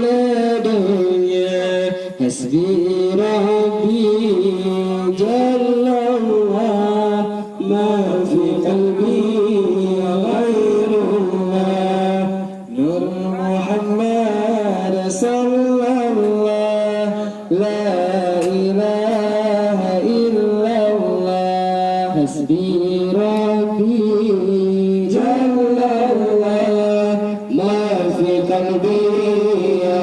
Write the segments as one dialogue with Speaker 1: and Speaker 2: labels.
Speaker 1: ladanya hasbi rabbi jallallah ma fi qalbi ghairullah nur Muhammad sallallahu la ilaha illallah hasbi rabbi jallallah ma fi qalbi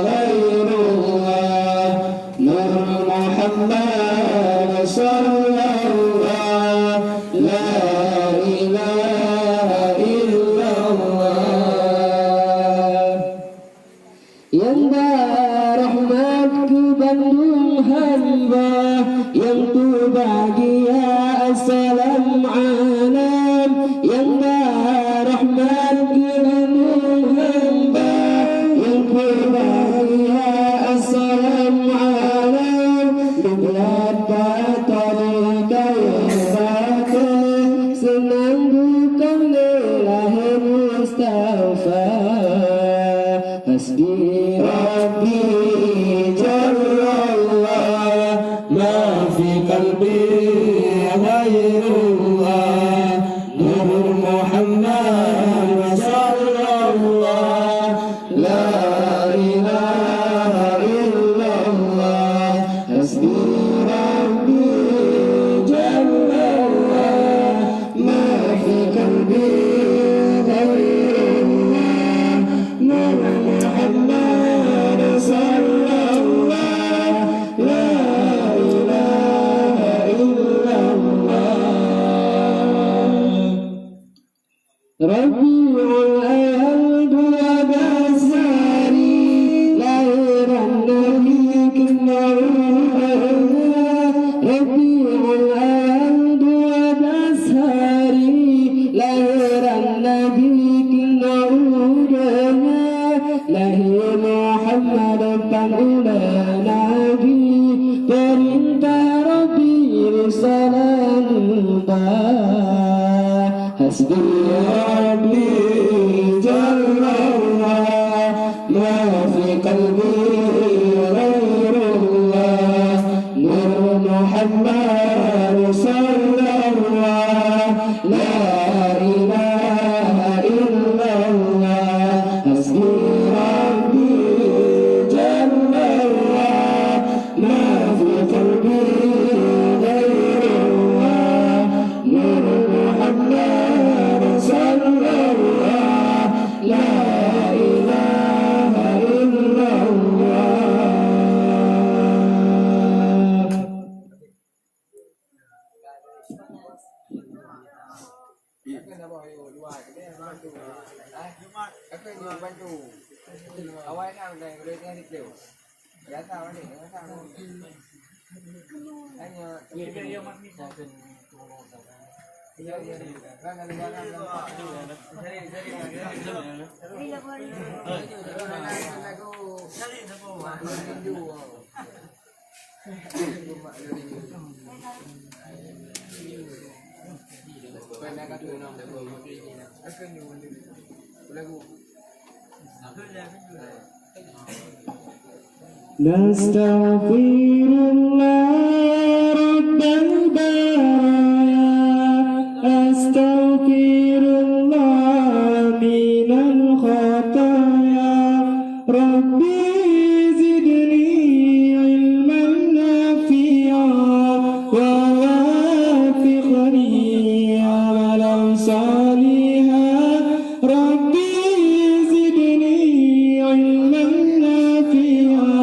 Speaker 1: ghairullah nur Muhammad sallallahu la ilaha illallah yang berahmat ke Bandung hamba yang tu bahagia assalam alam yang berahmat ke Bandung hamba yang tu bahagia assalam alam bulan batal daya senang bukan lahir Mustafa hasbi rabbi jallallah ma fi qalbi ghairullah nur Muhammad sallallahu la ilaha illallah hasbi rabbi jallallah ma fi qalbi Rabiul Awal 12 hari lahiran Nabi kena Rabiul Awal 12 hari lahiran Nabi kena lahir Muhammad panggilan Nabi perintah Rabbi risalah hasbi rabbi jallallah ma fi qalbi ghairullah nur Muhammad sallallahu la ilaha illallah hasbi rabbi jallallah ma fi qalbi ghairullah nur Muhammad
Speaker 2: awal kan dah dengan dia ya tahu ni tahu hanya dia mak ni kan ya kan ada barang
Speaker 1: Nastaghfirullah Rabbal baraya Astaghfirullah minal khataya Rabbi zidni ilman nafi'a wa wafiqni amalan salihan Rabbi zidni ilman nafi'a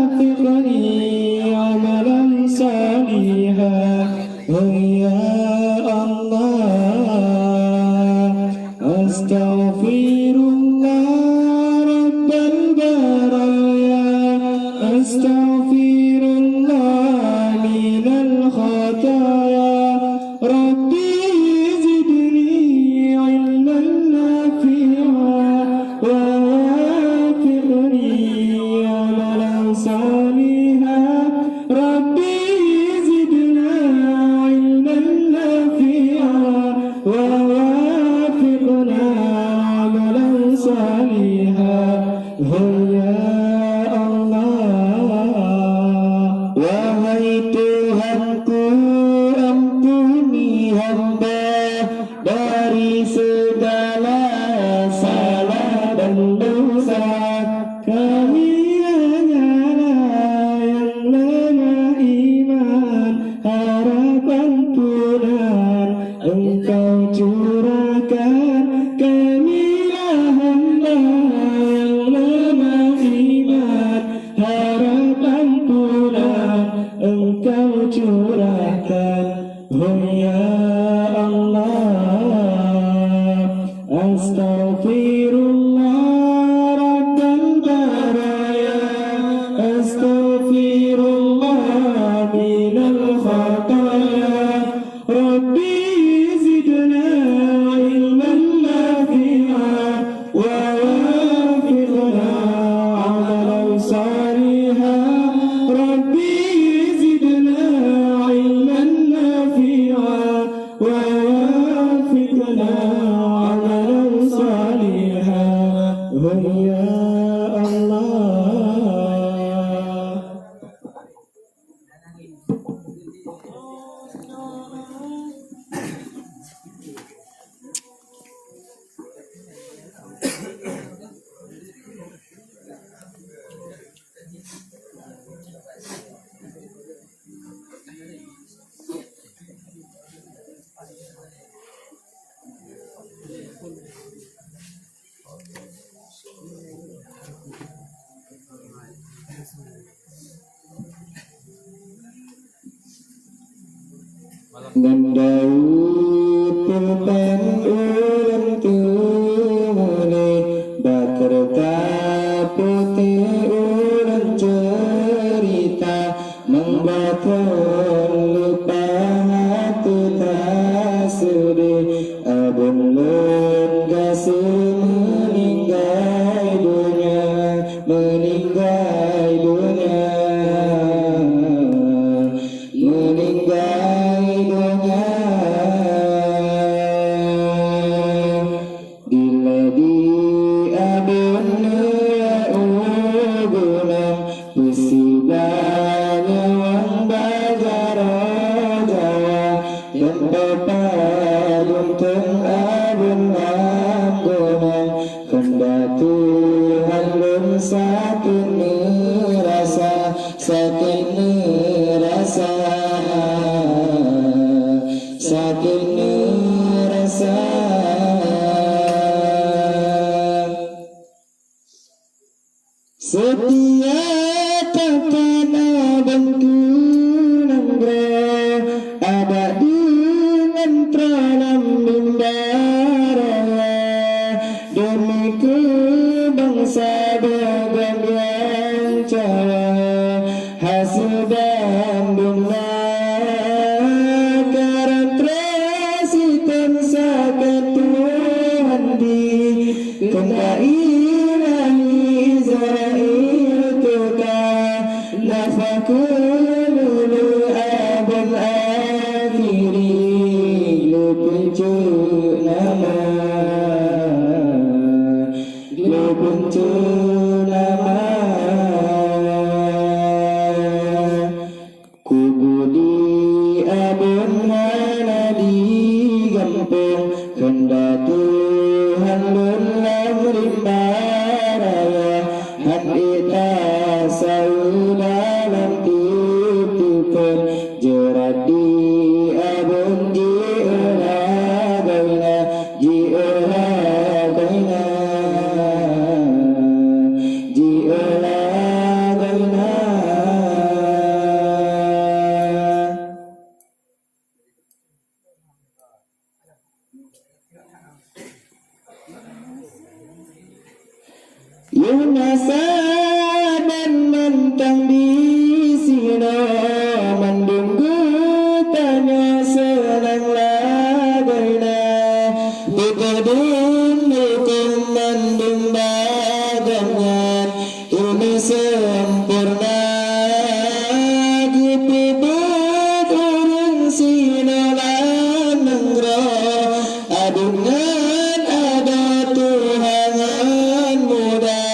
Speaker 1: ووافقني عملا صالحا ويا الله أستغفر الله رب البرايا أستغفر الله من الخطايا ربي زدني علما نافعا ووافقني صالحا ربي زدنا علما نافعا ووافقنا عملا صالحا Ya Allah, wahai Tuhanku, ampuni hamba dari segala salah dan dosa. Kami hanyalah yang lemah iman, harapan Tuhan Engkau curahkan. Kamilah hamba yang lemah iman, harapan Tuhan Engkau curahkan. Oh ya Allah, astaghfirullah rabbal baraya, astaghfirullah minal khataya. Rabbi zidna ilman nafi'an wa wafiqna amalan salihan. Rabbi zidna ilman nafi'an wa wafiqna amalan salihan. Oh ya Allah. Mendaut pulpen ulang tumune, bakerta putih ulang cerita, membaton lupa hati tak sedih. Abun lun gasi meninggal dunia, meninggal dunia, meninggal dunia. Diladi abun ya ugunam, musibah nyawang bajara jawa, dan bepadung teng abun anggunam. Kenda Tuhan lun sakin rasa, sakin rasa, sakin rasa. Setia takkan abang kunanggra, ada dengan tranam bimbara, demi kebangsa bagan yang cawa, hasil dan bunga karantrasikan sakat Tuhan di kena ilahi zarail tuka, nafakululu abad akhiri, lupuncu nama, lupuncu nama. Kubudi abun mana di gampung, kenda Tuhan lun rimbaraya, han ita saudalam titipun, jerat di abun ji'ula gaina, ji'ula gaina, ji'ula gaina. Yunasa dan mentang di sini, mendunggu tanya senang lagaina, dikadun hukum mendung bagangan, ini sempurna dipibut urung sinalan nengra, adungan ada Tuhan muda,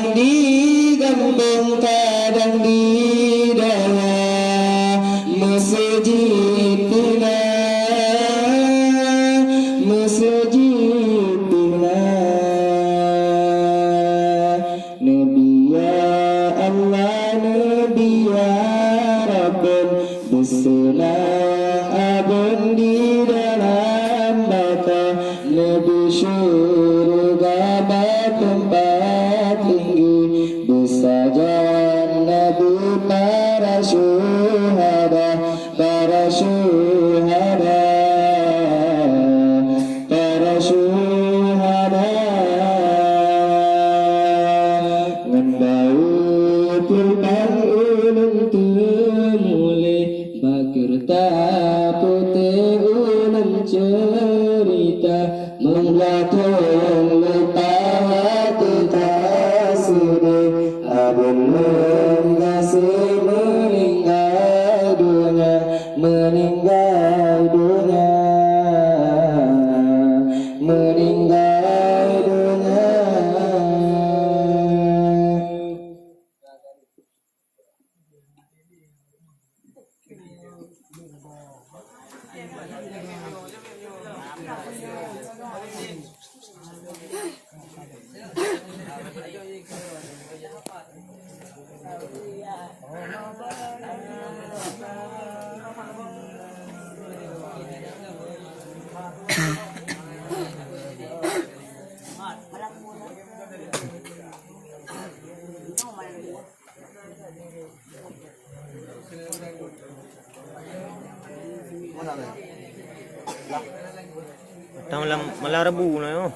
Speaker 1: kadang di kampung, kadang di dalam masjid pina, masjid pina. Nabi ya Allah, Nabi ya Rabbun, bersenang abun di dalam baka. Nabi syurga tempat tinggi, bersajan Nabi para syuhada, para syuhada, para syuhada. Ngembau pulpan ulun temulih, bakir tapute ulun cerita, menglatong lupa hati tasiri, abun mengasih meninggal dunia, meninggal dunia, meninggal dunia.
Speaker 3: Malam Rabu na yo.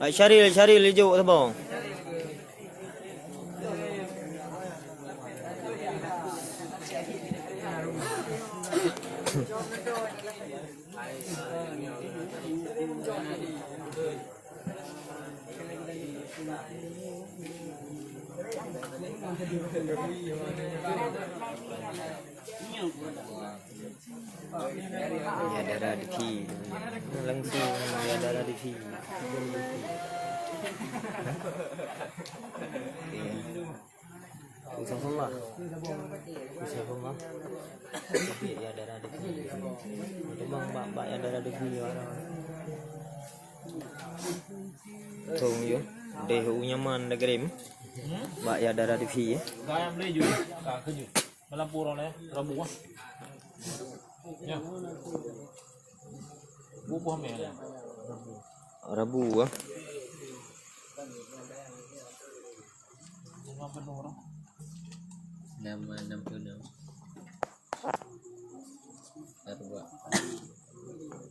Speaker 3: Ay Syaril hijau tu bang. Ya darah di fi. Langsung ya darah di fi. Usahalah. Usahalah. Ya darah di fi. Bang mbak ya darah di fi. Thong yo. Dehu nyaman negeri. Mbak ya darah di fi.
Speaker 2: Kaya beli juga, kak kerja. Malam purong ya, Rabu ah. Ya. Buku hamil ya.
Speaker 3: Rabu ah.
Speaker 4: Nama 66. Arba.